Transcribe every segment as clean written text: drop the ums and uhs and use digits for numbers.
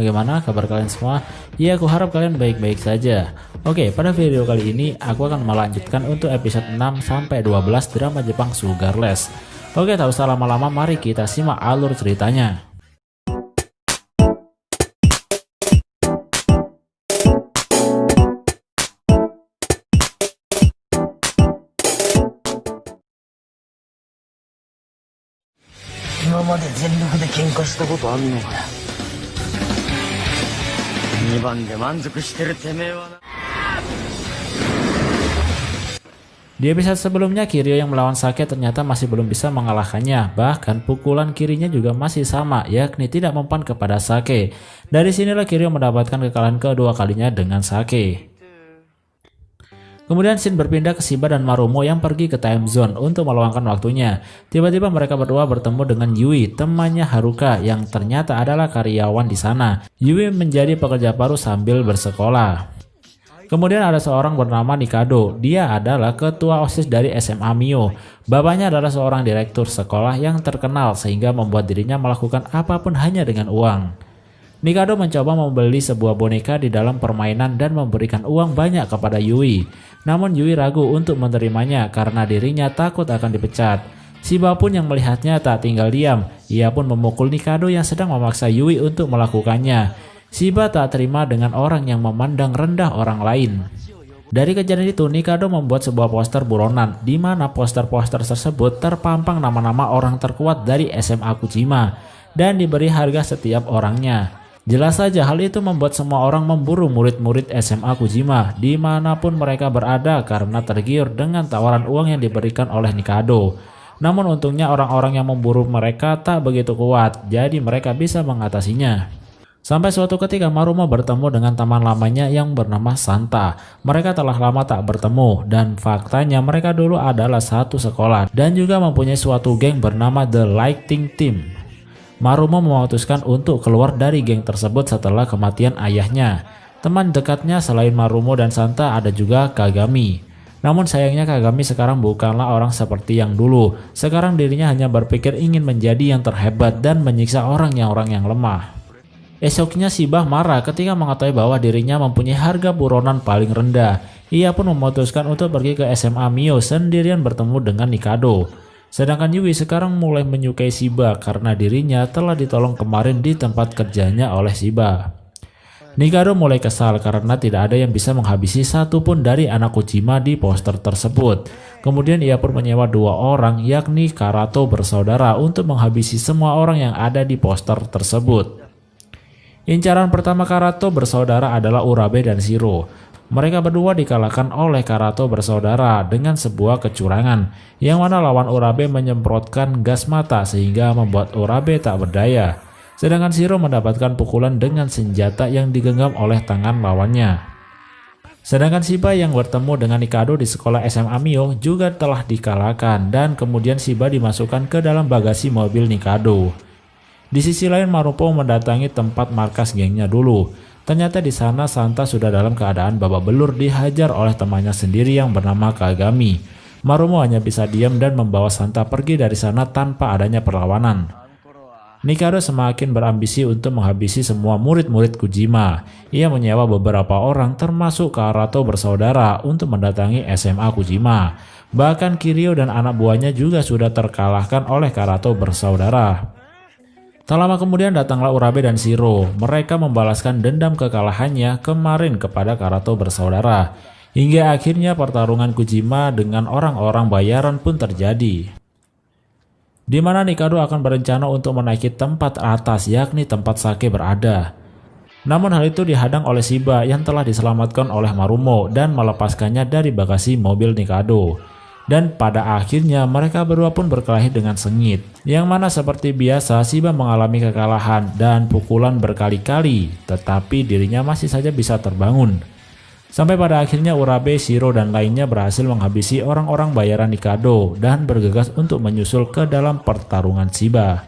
Bagaimana kabar kalian semua? Ya, aku harap kalian baik-baik saja. Oke, pada video kali ini aku akan melanjutkan untuk episode 6-12 drama Jepang Sugarless. Oke, tak usah lama-lama, mari kita simak alur ceritanya. Di episode sebelumnya, Kiryu yang melawan Sake ternyata masih belum bisa mengalahkannya. Bahkan pukulan kirinya juga masih sama, yakni tidak mempan kepada Sake. Dari sinilah Kiryu mendapatkan kekalahan kedua kalinya dengan Sake. Kemudian scene berpindah ke Shiba dan Marumo yang pergi ke time zone untuk meluangkan waktunya. Tiba-tiba mereka berdua bertemu dengan Yui, temannya Haruka yang ternyata adalah karyawan di sana. Yui menjadi pekerja baru sambil bersekolah. Kemudian ada seorang bernama Nikado. Dia adalah ketua OSIS dari SMA Mio. Bapaknya adalah seorang direktur sekolah yang terkenal sehingga membuat dirinya melakukan apapun hanya dengan uang. Nikado mencoba membeli sebuah boneka di dalam permainan dan memberikan uang banyak kepada Yui. Namun Yui ragu untuk menerimanya karena dirinya takut akan dipecat. Shiba pun yang melihatnya tak tinggal diam. Ia pun memukul Nikado yang sedang memaksa Yui untuk melakukannya. Shiba tak terima dengan orang yang memandang rendah orang lain. Dari kejadian itu, Nikado membuat sebuah poster buronan, di mana poster-poster tersebut terpampang nama-nama orang terkuat dari SMA Kujima dan diberi harga setiap orangnya. Jelas saja hal itu membuat semua orang memburu murid-murid SMA Kujima dimanapun mereka berada karena tergiur dengan tawaran uang yang diberikan oleh Nikado. Namun untungnya orang-orang yang memburu mereka tak begitu kuat, jadi mereka bisa mengatasinya. Sampai suatu ketika Marumo bertemu dengan teman lamanya yang bernama Santa. Mereka telah lama tak bertemu dan faktanya mereka dulu adalah satu sekolah dan juga mempunyai suatu geng bernama The Lighting Team. Marumo memutuskan untuk keluar dari geng tersebut setelah kematian ayahnya. Teman dekatnya selain Marumo dan Santa ada juga Kagami. Namun sayangnya Kagami sekarang bukanlah orang seperti yang dulu. Sekarang dirinya hanya berpikir ingin menjadi yang terhebat dan menyiksa orang yang lemah. Esoknya Shiba marah ketika mengetahui bahwa dirinya mempunyai harga buronan paling rendah. Ia pun memutuskan untuk pergi ke SMA Mio sendirian bertemu dengan Nikado. Sedangkan Yui sekarang mulai menyukai Shiba karena dirinya telah ditolong kemarin di tempat kerjanya oleh Shiba. Nikado mulai kesal karena tidak ada yang bisa menghabisi satupun dari anak Kujima di poster tersebut. Kemudian ia pun menyewa dua orang yakni Karato bersaudara untuk menghabisi semua orang yang ada di poster tersebut. Incaran pertama Karato bersaudara adalah Urabe dan Shiro. Mereka berdua dikalahkan oleh Karato bersaudara dengan sebuah kecurangan, yang mana lawan Urabe menyemprotkan gas mata sehingga membuat Urabe tak berdaya. Sedangkan Shiro mendapatkan pukulan dengan senjata yang digenggam oleh tangan lawannya. Sedangkan Shiba yang bertemu dengan Nikado di sekolah SMA Mio juga telah dikalahkan dan kemudian Shiba dimasukkan ke dalam bagasi mobil Nikado. Di sisi lain Marumo mendatangi tempat markas gengnya dulu. Ternyata di sana Santa sudah dalam keadaan babak belur dihajar oleh temannya sendiri yang bernama Kagami. Marumo hanya bisa diam dan membawa Santa pergi dari sana tanpa adanya perlawanan. Nikado semakin berambisi untuk menghabisi semua murid-murid Kujima. Ia menyewa beberapa orang termasuk Karato bersaudara untuk mendatangi SMA Kujima. Bahkan Kiryu dan anak buahnya juga sudah terkalahkan oleh Karato bersaudara. Tak lama kemudian datanglah Urabe dan Shiro. Mereka membalaskan dendam kekalahannya kemarin kepada Karato bersaudara. Hingga akhirnya pertarungan Kujima dengan orang-orang bayaran pun terjadi. Di mana Nikado akan berencana untuk menaiki tempat atas yakni tempat Sake berada. Namun hal itu dihadang oleh Shiba yang telah diselamatkan oleh Marumo dan melepaskannya dari bagasi mobil Nikado. Dan pada akhirnya mereka berdua pun berkelahi dengan sengit. Yang mana seperti biasa Shiba mengalami kekalahan dan pukulan berkali-kali, tetapi dirinya masih saja bisa terbangun. Sampai pada akhirnya Urabe, Shiro dan lainnya berhasil menghabisi orang-orang bayaran Nikado dan bergegas untuk menyusul ke dalam pertarungan Shiba.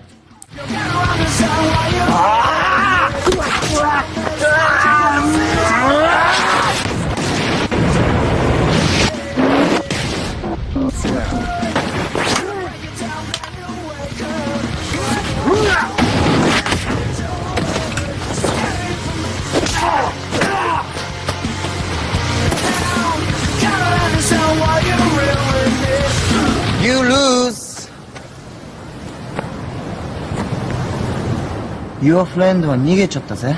Your friend は逃げちゃったぜ。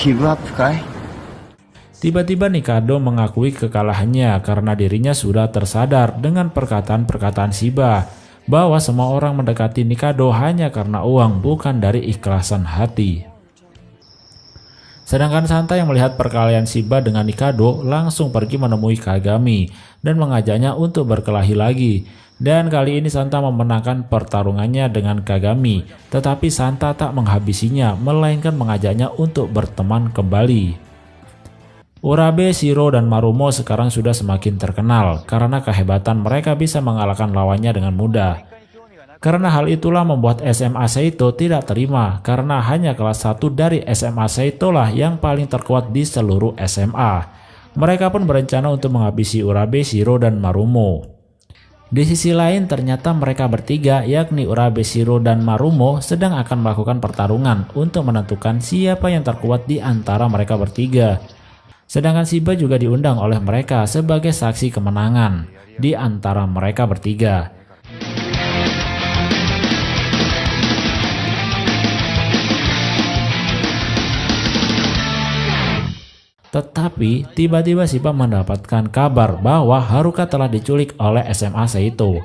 ギブアップかい？ Tiba-tiba Nikado mengakui kekalahannya karena dirinya sudah tersadar dengan perkataan-perkataan Shiba bahwa semua orang mendekati Nikado hanya karena uang, bukan dari ikhlasan hati. Sedangkan Santa yang melihat perkelahian Shiba dengan Nikado langsung pergi menemui Kagami dan mengajaknya untuk berkelahi lagi. Dan kali ini Santa memenangkan pertarungannya dengan Kagami, tetapi Santa tak menghabisinya, melainkan mengajaknya untuk berteman kembali. Urabe, Shiro, dan Marumo sekarang sudah semakin terkenal karena kehebatan mereka bisa mengalahkan lawannya dengan mudah. Karena hal itulah membuat SMA Seito tidak terima karena hanya kelas 1 dari SMA Seito lah yang paling terkuat di seluruh SMA. Mereka pun berencana untuk menghabisi Urabe, Shiro, dan Marumo. Di sisi lain ternyata mereka bertiga yakni Urabe, Shiro, dan Marumo sedang akan melakukan pertarungan untuk menentukan siapa yang terkuat di antara mereka bertiga. Sedangkan Shiba juga diundang oleh mereka sebagai saksi kemenangan di antara mereka bertiga. Tetapi tiba-tiba Shiba mendapatkan kabar bahwa Haruka telah diculik oleh SMA Seito.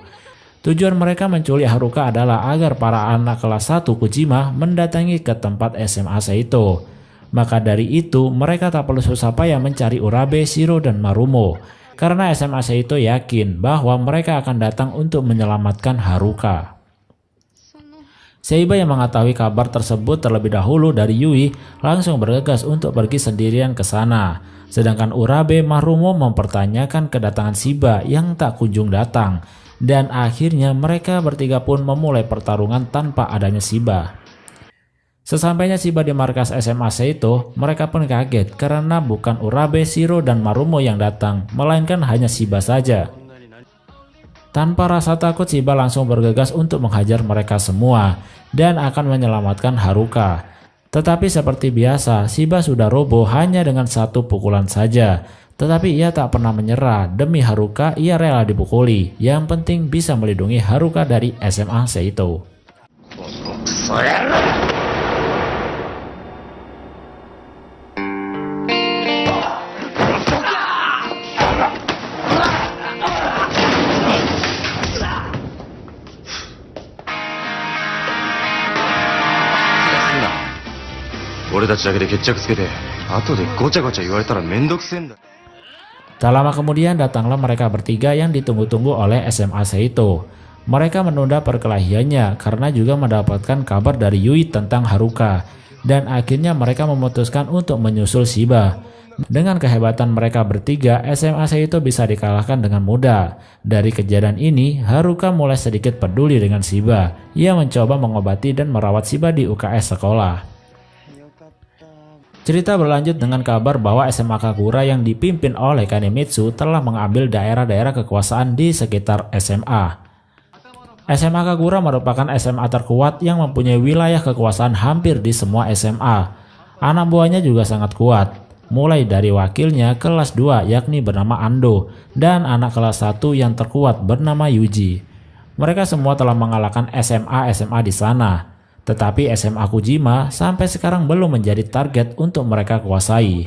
Tujuan mereka menculik Haruka adalah agar para anak kelas 1 Kujima mendatangi ke tempat SMA Seito. Maka dari itu mereka tak perlu susah payah mencari Urabe, Shiro, dan Marumo karena SMA Seito yakin bahwa mereka akan datang untuk menyelamatkan Haruka. Seiba yang mengetahui kabar tersebut terlebih dahulu dari Yui langsung bergegas untuk pergi sendirian ke sana. Sedangkan Urabe, Marumo mempertanyakan kedatangan Shiba yang tak kunjung datang. Dan akhirnya mereka bertiga pun memulai pertarungan tanpa adanya Shiba. Sesampainya Shiba di markas SMA Seito, mereka pun kaget karena bukan Urabe, Shiro, dan Marumo yang datang, melainkan hanya Shiba saja. Tanpa rasa takut, Shiba langsung bergegas untuk menghajar mereka semua dan akan menyelamatkan Haruka. Tetapi seperti biasa, Shiba sudah roboh hanya dengan satu pukulan saja. Tetapi ia tak pernah menyerah, demi Haruka ia rela dipukuli. Yang penting bisa melindungi Haruka dari SMA Seito. Tak lama kemudian datanglah mereka bertiga yang ditunggu-tunggu oleh SMA Seito. Mereka menunda perkelahiannya karena juga mendapatkan kabar dari Yui tentang Haruka. Dan akhirnya mereka memutuskan untuk menyusul Shiba. Dengan kehebatan mereka bertiga, SMA Seito bisa dikalahkan dengan mudah. Dari kejadian ini, Haruka mulai sedikit peduli dengan Shiba. Ia mencoba mengobati dan merawat Shiba di UKS sekolah. Cerita berlanjut dengan kabar bahwa SMA Kagura yang dipimpin oleh Kanemitsu telah mengambil daerah-daerah kekuasaan di sekitar SMA. SMA Kagura merupakan SMA terkuat yang mempunyai wilayah kekuasaan hampir di semua SMA. Anak buahnya juga sangat kuat, mulai dari wakilnya kelas 2 yakni bernama Ando dan anak kelas 1 yang terkuat bernama Yuji. Mereka semua telah mengalahkan SMA-SMA di sana. Tetapi SMA Kujima sampai sekarang belum menjadi target untuk mereka kuasai.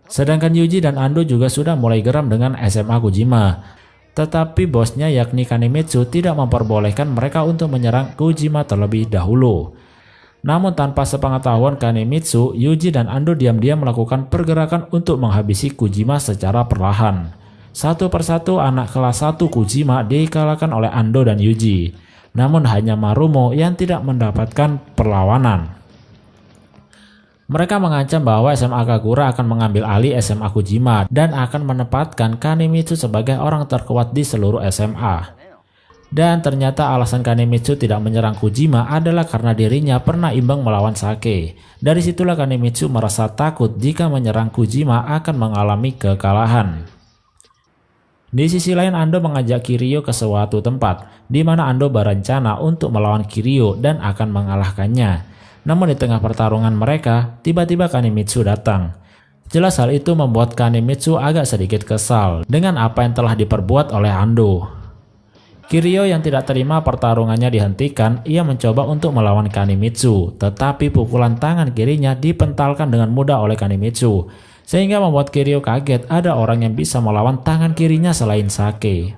Sedangkan Yuji dan Ando juga sudah mulai geram dengan SMA Kujima. Tetapi bosnya yakni Kanemitsu tidak memperbolehkan mereka untuk menyerang Kujima terlebih dahulu. Namun tanpa sepengetahuan Kanemitsu, Yuji dan Ando diam-diam melakukan pergerakan untuk menghabisi Kujima secara perlahan. Satu persatu anak kelas 1 Kujima dikalahkan oleh Ando dan Yuji. Namun hanya Marumo yang tidak mendapatkan perlawanan. Mereka mengancam bahwa SMA Kagura akan mengambil alih SMA Kujima dan akan menempatkan Kanemitsu sebagai orang terkuat di seluruh SMA. Dan ternyata alasan Kanemitsu tidak menyerang Kujima adalah karena dirinya pernah imbang melawan Sake. Dari situlah Kanemitsu merasa takut jika menyerang Kujima akan mengalami kekalahan. Di sisi lain, Ando mengajak Kiryu ke suatu tempat, di mana Ando berencana untuk melawan Kiryu dan akan mengalahkannya. Namun di tengah pertarungan mereka, tiba-tiba Kanemitsu datang. Jelas hal itu membuat Kanemitsu agak sedikit kesal dengan apa yang telah diperbuat oleh Ando. Kiryu yang tidak terima pertarungannya dihentikan, ia mencoba untuk melawan Kanemitsu, tetapi pukulan tangan kirinya dipentalkan dengan mudah oleh Kanemitsu, sehingga membuat Kiryu kaget ada orang yang bisa melawan tangan kirinya selain Sake.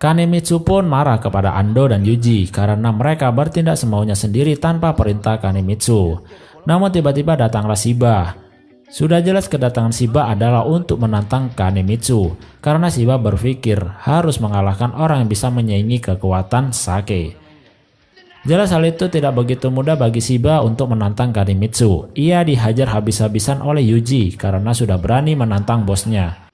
Kanemitsu pun marah kepada Ando dan Yuji karena mereka bertindak semaunya sendiri tanpa perintah Kanemitsu. Namun tiba-tiba datanglah Shiba. Sudah jelas kedatangan Shiba adalah untuk menantang Kanemitsu, karena Shiba berpikir harus mengalahkan orang yang bisa menyaingi kekuatan Sake. Jelas hal itu tidak begitu mudah bagi Shiba untuk menantang Kanemitsu. Ia dihajar habis-habisan oleh Yuji karena sudah berani menantang bosnya.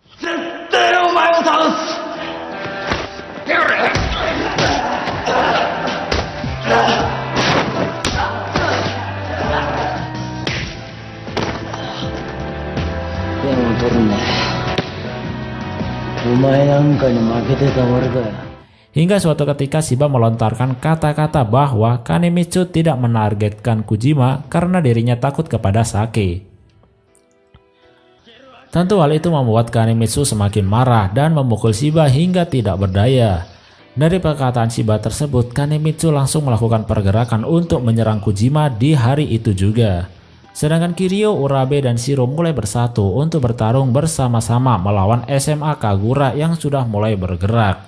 Hingga suatu ketika Shiba melontarkan kata-kata bahwa Kanemitsu tidak menargetkan Kojima karena dirinya takut kepada Sake. Tentu hal itu membuat Kanemitsu semakin marah dan memukul Shiba hingga tidak berdaya. Dari perkataan Shiba tersebut, Kanemitsu langsung melakukan pergerakan untuk menyerang Kojima di hari itu juga. Sedangkan Kiryu, Urabe, dan Shiro mulai bersatu untuk bertarung bersama-sama melawan SMA Kagura yang sudah mulai bergerak.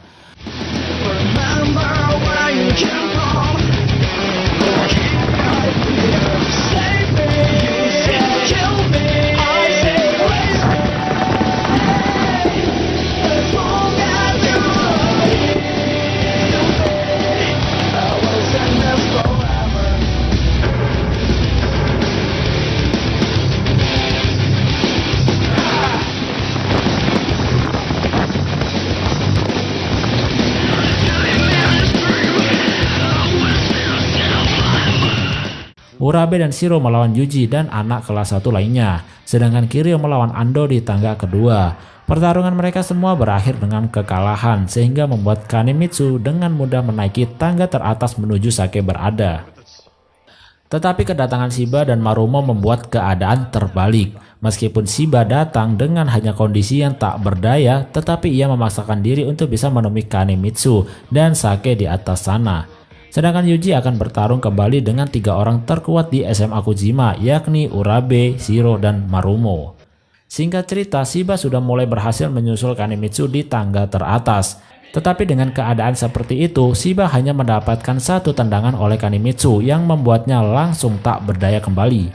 Urabe dan Shiro melawan Yuji dan anak kelas 1 lainnya, sedangkan Kiryu melawan Ando di tangga kedua. Pertarungan mereka semua berakhir dengan kekalahan, sehingga membuat Kanemitsu dengan mudah menaiki tangga teratas menuju Sake berada. Tetapi kedatangan Shiba dan Marumo membuat keadaan terbalik. Meskipun Shiba datang dengan hanya kondisi yang tak berdaya, tetapi ia memaksakan diri untuk bisa menemui Kanemitsu dan Sake di atas sana. Sedangkan Yuji akan bertarung kembali dengan 3 orang terkuat di SMA Kojima, yakni Urabe, Shiro, dan Marumo. Singkat cerita, Shiba sudah mulai berhasil menyusul Kanemitsu di tangga teratas. Tetapi dengan keadaan seperti itu, Shiba hanya mendapatkan 1 tendangan oleh Kanemitsu yang membuatnya langsung tak berdaya kembali.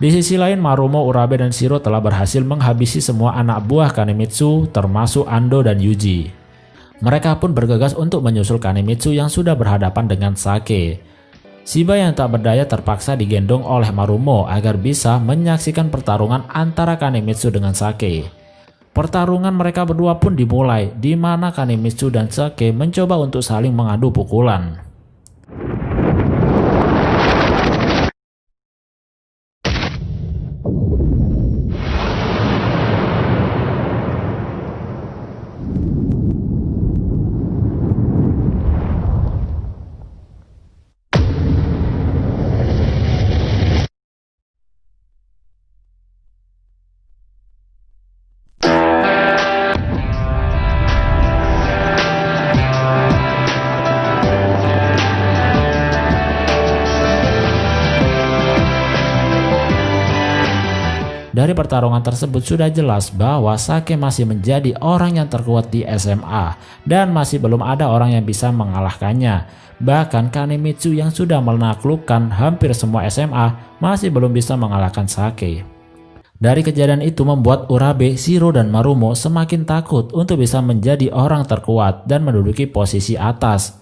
Di sisi lain, Marumo, Urabe, dan Shiro telah berhasil menghabisi semua anak buah Kanemitsu, termasuk Ando dan Yuji. Mereka pun bergegas untuk menyusul Kanemitsu yang sudah berhadapan dengan Sake. Shiba yang tak berdaya terpaksa digendong oleh Marumo agar bisa menyaksikan pertarungan antara Kanemitsu dengan Sake. Pertarungan mereka berdua pun dimulai, di mana Kanemitsu dan Sake mencoba untuk saling mengadu pukulan. Dari pertarungan tersebut sudah jelas bahwa Sake masih menjadi orang yang terkuat di SMA dan masih belum ada orang yang bisa mengalahkannya. Bahkan Kanemitsu yang sudah menaklukkan hampir semua SMA masih belum bisa mengalahkan Sake. Dari kejadian itu membuat Urabe, Shiro, dan Marumo semakin takut untuk bisa menjadi orang terkuat dan menduduki posisi atas.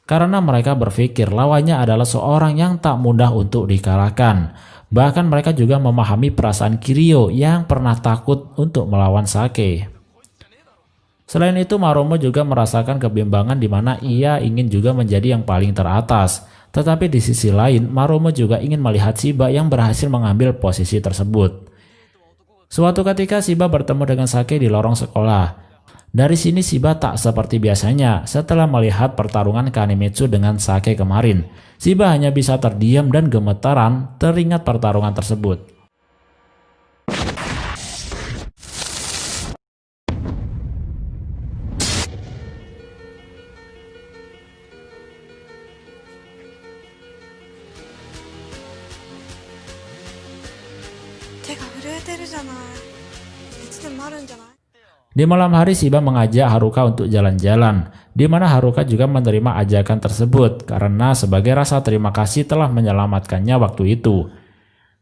Karena mereka berpikir lawannya adalah seorang yang tak mudah untuk dikalahkan. Bahkan mereka juga memahami perasaan Kiryu yang pernah takut untuk melawan Sake. Selain itu, Marumo juga merasakan kebimbangan di mana ia ingin juga menjadi yang paling teratas. Tetapi di sisi lain, Marumo juga ingin melihat Shiba yang berhasil mengambil posisi tersebut. Suatu ketika Shiba bertemu dengan Sake di lorong sekolah. Dari sini Shiba tak seperti biasanya setelah melihat pertarungan Kanemitsu dengan Sake kemarin. Shiba hanya bisa terdiam dan gemetaran teringat pertarungan tersebut. Di malam hari Shiba mengajak Haruka untuk jalan-jalan, di mana Haruka juga menerima ajakan tersebut karena sebagai rasa terima kasih telah menyelamatkannya waktu itu.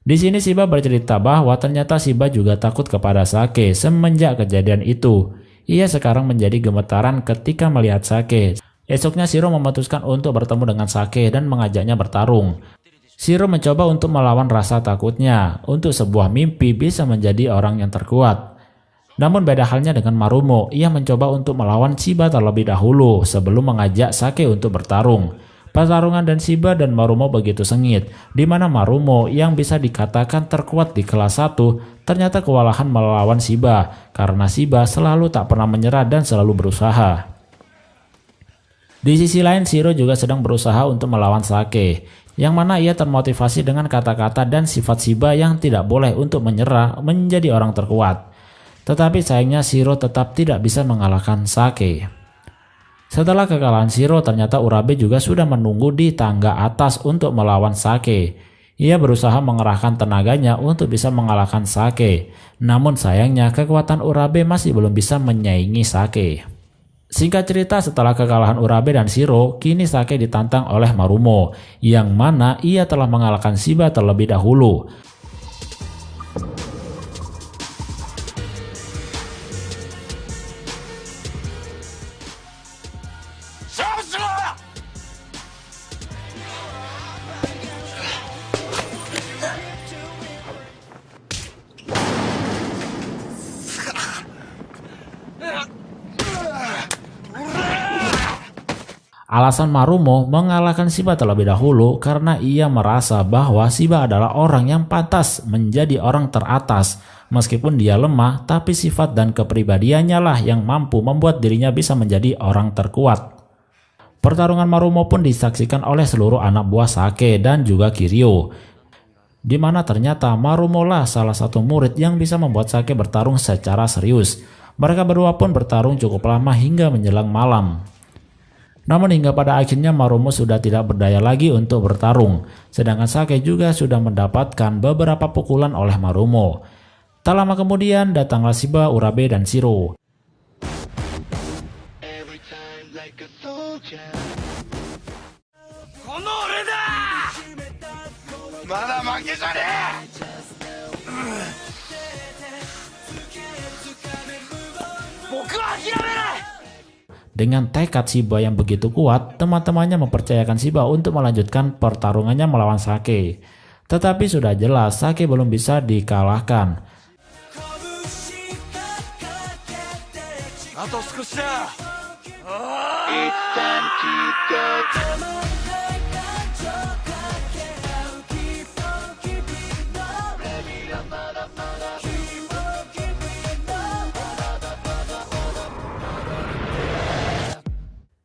Di sini Shiba bercerita bahwa ternyata Shiba juga takut kepada Sake semenjak kejadian itu. Ia sekarang menjadi gemetaran ketika melihat Sake. Esoknya Shiro memutuskan untuk bertemu dengan Sake dan mengajaknya bertarung. Shiro mencoba untuk melawan rasa takutnya untuk sebuah mimpi bisa menjadi orang yang terkuat. Namun beda halnya dengan Marumo, ia mencoba untuk melawan Shiba terlebih dahulu sebelum mengajak Sake untuk bertarung. Pertarungan dan Shiba dan Marumo begitu sengit, di mana Marumo yang bisa dikatakan terkuat di kelas 1 ternyata kewalahan melawan Shiba karena Shiba selalu tak pernah menyerah dan selalu berusaha. Di sisi lain Shiro juga sedang berusaha untuk melawan Sake, yang mana ia termotivasi dengan kata-kata dan sifat Shiba yang tidak boleh untuk menyerah menjadi orang terkuat. Tetapi sayangnya Shiro tetap tidak bisa mengalahkan Sake. Setelah kekalahan Shiro, ternyata Urabe juga sudah menunggu di tangga atas untuk melawan Sake. Ia berusaha mengerahkan tenaganya untuk bisa mengalahkan Sake. Namun sayangnya kekuatan Urabe masih belum bisa menyaingi Sake. Singkat cerita, setelah kekalahan Urabe dan Shiro, kini Sake ditantang oleh Marumo, yang mana ia telah mengalahkan Shiba terlebih dahulu. Alasan Marumo mengalahkan Shiba terlebih dahulu karena ia merasa bahwa Shiba adalah orang yang pantas menjadi orang teratas. Meskipun dia lemah, tapi sifat dan kepribadiannya lah yang mampu membuat dirinya bisa menjadi orang terkuat. Pertarungan Marumo pun disaksikan oleh seluruh anak buah Sake dan juga Kiryu, di mana ternyata Marumo lah salah satu murid yang bisa membuat Sake bertarung secara serius. Mereka berdua pun bertarung cukup lama hingga menjelang malam. Namun hingga pada akhirnya Marumo sudah tidak berdaya lagi untuk bertarung, sedangkan Sake juga sudah mendapatkan beberapa pukulan oleh Marumo. Tak lama kemudian datanglah Shiba, Urabe, dan Shiro. Dengan tekad Shiba yang begitu kuat, teman-temannya mempercayakan Shiba untuk melanjutkan pertarungannya melawan Sake. Tetapi sudah jelas Sake belum bisa dikalahkan.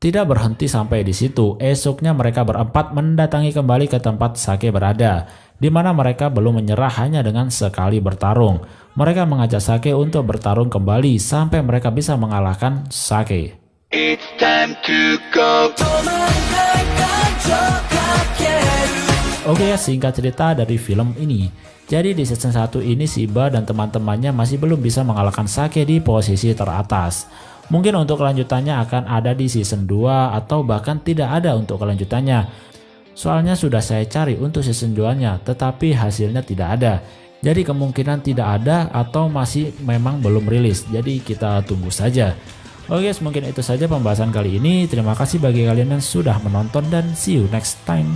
Tidak berhenti sampai di situ, esoknya mereka berempat mendatangi kembali ke tempat Sake berada, di mana mereka belum menyerah hanya dengan sekali bertarung. Mereka mengajak Sake untuk bertarung kembali sampai mereka bisa mengalahkan Sake. It's time to go. Oke ya, singkat cerita dari film ini. Jadi di season 1 ini Shiba dan teman-temannya masih belum bisa mengalahkan Sake di posisi teratas. Mungkin untuk kelanjutannya akan ada di season 2 atau bahkan tidak ada untuk kelanjutannya. Soalnya sudah saya cari untuk season 2-nya, tetapi hasilnya tidak ada. Jadi kemungkinan tidak ada atau masih memang belum rilis. Jadi kita tunggu saja. Oke guys, mungkin itu saja pembahasan kali ini. Terima kasih bagi kalian yang sudah menonton dan see you next time.